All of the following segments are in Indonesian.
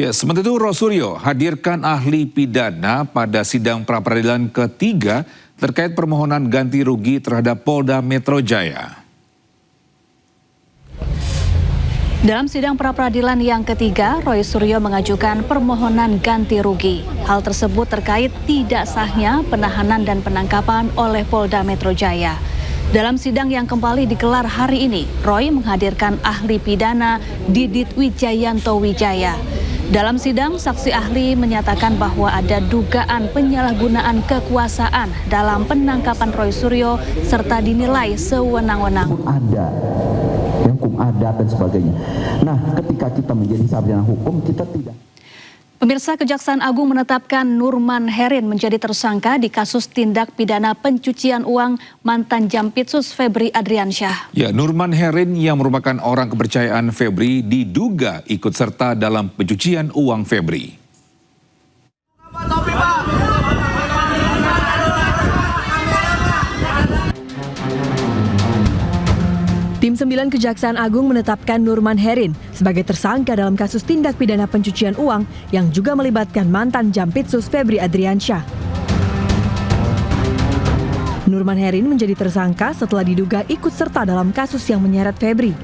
Ya, sementara itu Rosuryo hadirkan ahli pidana pada sidang pra-peradilan ketiga terkait permohonan ganti rugi terhadap Polda Metro Jaya. Dalam sidang pra-peradilan yang ketiga, Roy Suryo mengajukan permohonan ganti rugi. Hal tersebut terkait tidak sahnya penahanan dan penangkapan oleh Polda Metro Jaya. Dalam sidang yang kembali digelar hari ini, Roy menghadirkan ahli pidana Didit Wijayanto Wijaya. Dalam sidang, saksi ahli menyatakan bahwa ada dugaan penyalahgunaan kekuasaan dalam penangkapan Roy Suryo serta dinilai sewenang-wenang. Ada hukum adat dan sebagainya. Nah, ketika kita menjadi sarjana hukum, kita tidak. Pemirsa, Kejaksaan Agung menetapkan Nurman Herin menjadi tersangka di kasus tindak pidana pencucian uang mantan Jampitsus Febri Adriansyah. Ya, Nurman Herin yang merupakan orang kepercayaan Febri diduga ikut serta dalam pencucian uang Febri. Tim 9 Kejaksaan Agung menetapkan Nurman Herin sebagai tersangka dalam kasus tindak pidana pencucian uang yang juga melibatkan mantan Jampitsus Febri Adriansyah. Nurman Herin menjadi tersangka setelah diduga ikut serta dalam kasus yang menyeret Febri.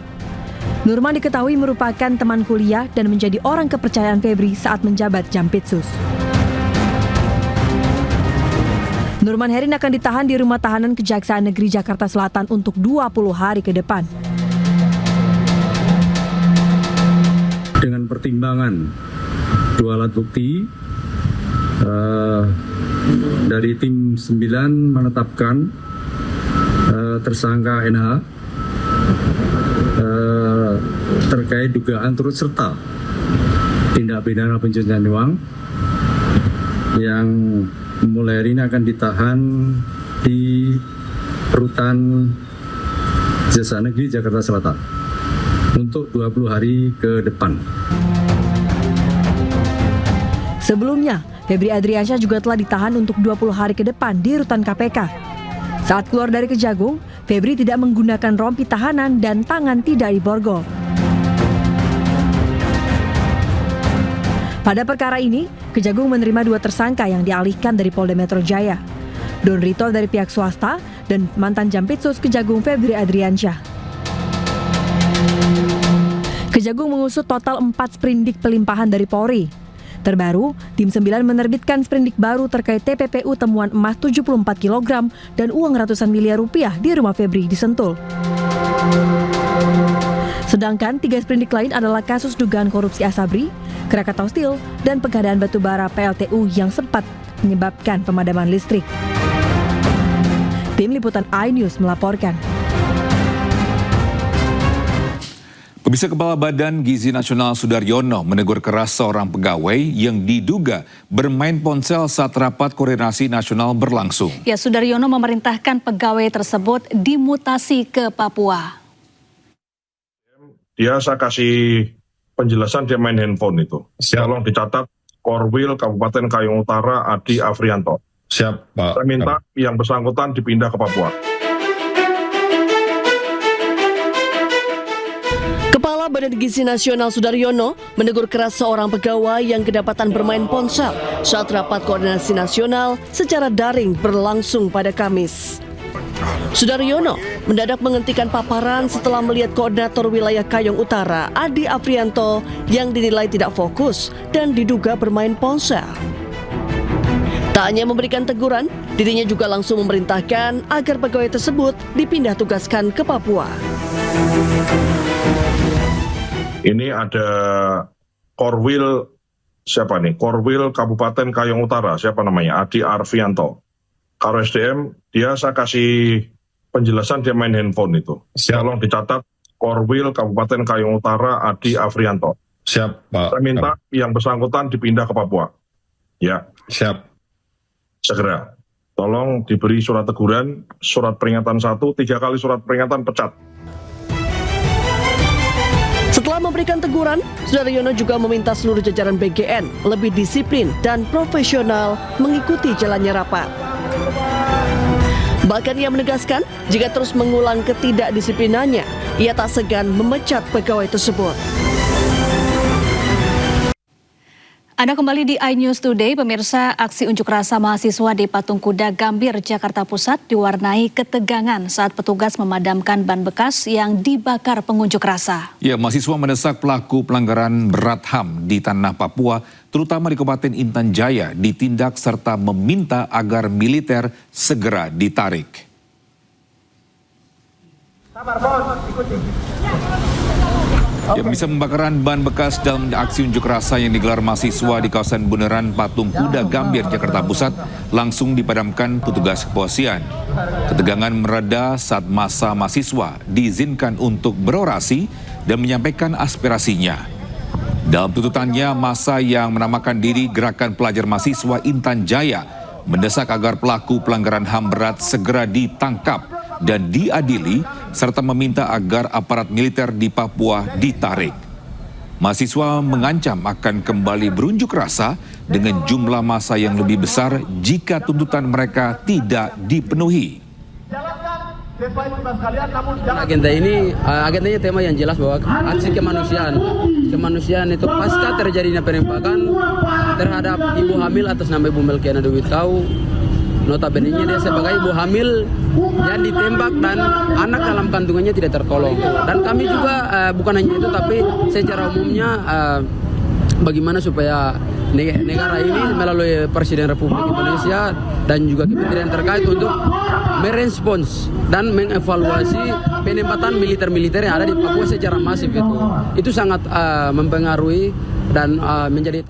Nurman diketahui merupakan teman kuliah dan menjadi orang kepercayaan Febri saat menjabat Jampitsus. Nurman Herin akan ditahan di Rumah Tahanan Kejaksaan Negeri Jakarta Selatan untuk 20 hari ke depan. Dengan pertimbangan dua alat bukti, dari tim 9 menetapkan tersangka NH terkait dugaan turut serta tindak pidana pencucian uang yang mulai hari ini akan ditahan di Rutan Kejaksaan Negeri Jakarta Selatan untuk 20 hari ke depan. Sebelumnya, Febri Adriansyah juga telah ditahan untuk 20 hari ke depan di Rutan KPK. Saat keluar dari Kejagung, Febri tidak menggunakan rompi tahanan dan tangan tidak diborgol. Pada perkara ini, Kejagung menerima 2 tersangka yang dialihkan dari Polda Metro Jaya. Don Rito dari pihak swasta dan mantan Jampitsus Kejagung Febri Adriansyah. Kejagung mengusut total 4 sprindik pelimpahan dari Polri. Terbaru, tim 9 menerbitkan sprindik baru terkait TPPU temuan emas 74 kg dan uang ratusan miliar rupiah di rumah Febri di Sentul. Sedangkan 3 sprindik lain adalah kasus dugaan korupsi Asabri, Krakatau Steel, dan pengadaan batubara PLTU yang sempat menyebabkan pemadaman listrik. Tim Liputan iNews melaporkan. Pemirsa, Kepala Badan Gizi Nasional Sudaryono menegur keras seorang pegawai yang diduga bermain ponsel saat rapat koordinasi nasional berlangsung. Ya, Sudaryono memerintahkan pegawai tersebut dimutasi ke Papua. Dia saya kasih penjelasan dia main handphone itu. Tolong dicatat Korwil Kabupaten Kayong Utara Adi Afrianto. Siap, Pak. Saya minta yang bersangkutan dipindah ke Papua. Kepala Badan Gizi Nasional Sudaryono menegur keras seorang pegawai yang kedapatan bermain ponsel saat rapat koordinasi nasional secara daring berlangsung pada Kamis. Sudaryono mendadak menghentikan paparan setelah melihat koordinator wilayah Kayong Utara Adi Afrianto yang dinilai tidak fokus dan diduga bermain ponsel. Tak hanya memberikan teguran, dirinya juga langsung memerintahkan agar pegawai tersebut dipindah tugaskan ke Papua. Ini ada Korwil, siapa nih? Korwil Kabupaten Kayong Utara, siapa namanya? Adi Arfianto. Karo SDM, dia saya kasih penjelasan dia main handphone itu. Tolong dicatat Korwil Kabupaten Kayong Utara Adi Afrianto. Siap, Pak. Saya minta yang bersangkutan dipindah ke Papua. Ya. Siap. Segera. Tolong diberi surat teguran, surat peringatan 1, 3 kali surat peringatan pecat. Setelah memberikan teguran, Sudaryono juga meminta seluruh jajaran BGN lebih disiplin dan profesional mengikuti jalannya rapat. Bahkan ia menegaskan, jika terus mengulang ketidakdisiplinannya, ia tak segan memecat pegawai tersebut. Anda kembali di iNews Today, pemirsa. Aksi unjuk rasa mahasiswa di Patung Kuda Gambir, Jakarta Pusat diwarnai ketegangan saat petugas memadamkan ban bekas yang dibakar pengunjuk rasa. Ya, mahasiswa mendesak pelaku pelanggaran berat HAM di tanah Papua, terutama di Kabupaten Intan Jaya, ditindak serta meminta agar militer segera ditarik. Ya, bisa pembakaran ban bekas dalam aksi unjuk rasa yang digelar mahasiswa di kawasan bundaran Patung Kuda Gambir, Jakarta Pusat langsung dipadamkan petugas kepolisian. Ketegangan mereda saat massa mahasiswa diizinkan untuk berorasi dan menyampaikan aspirasinya. Dalam tuntutannya, massa yang menamakan diri Gerakan Pelajar Mahasiswa Intan Jaya mendesak agar pelaku pelanggaran HAM berat segera ditangkap dan diadili, serta meminta agar aparat militer di Papua ditarik. Mahasiswa mengancam akan kembali berunjuk rasa dengan jumlah massa yang lebih besar jika tuntutan mereka tidak dipenuhi. Agenda ini, agendanya tema yang jelas bahwa aksi kemanusiaan itu pasca terjadinya penembakan terhadap ibu hamil atas nama Ibu Melkiana Dewi Kau. Notabene-nya dia sebagai ibu hamil yang ditembak dan anak dalam kandungannya tidak tertolong. Dan kami juga bukan hanya itu, tapi secara umumnya bagaimana supaya negara ini melalui Presiden Republik Indonesia dan juga kementerian terkait untuk merespons dan mengevaluasi penempatan militer-militer yang ada di Papua secara masif itu sangat mempengaruhi dan menjadi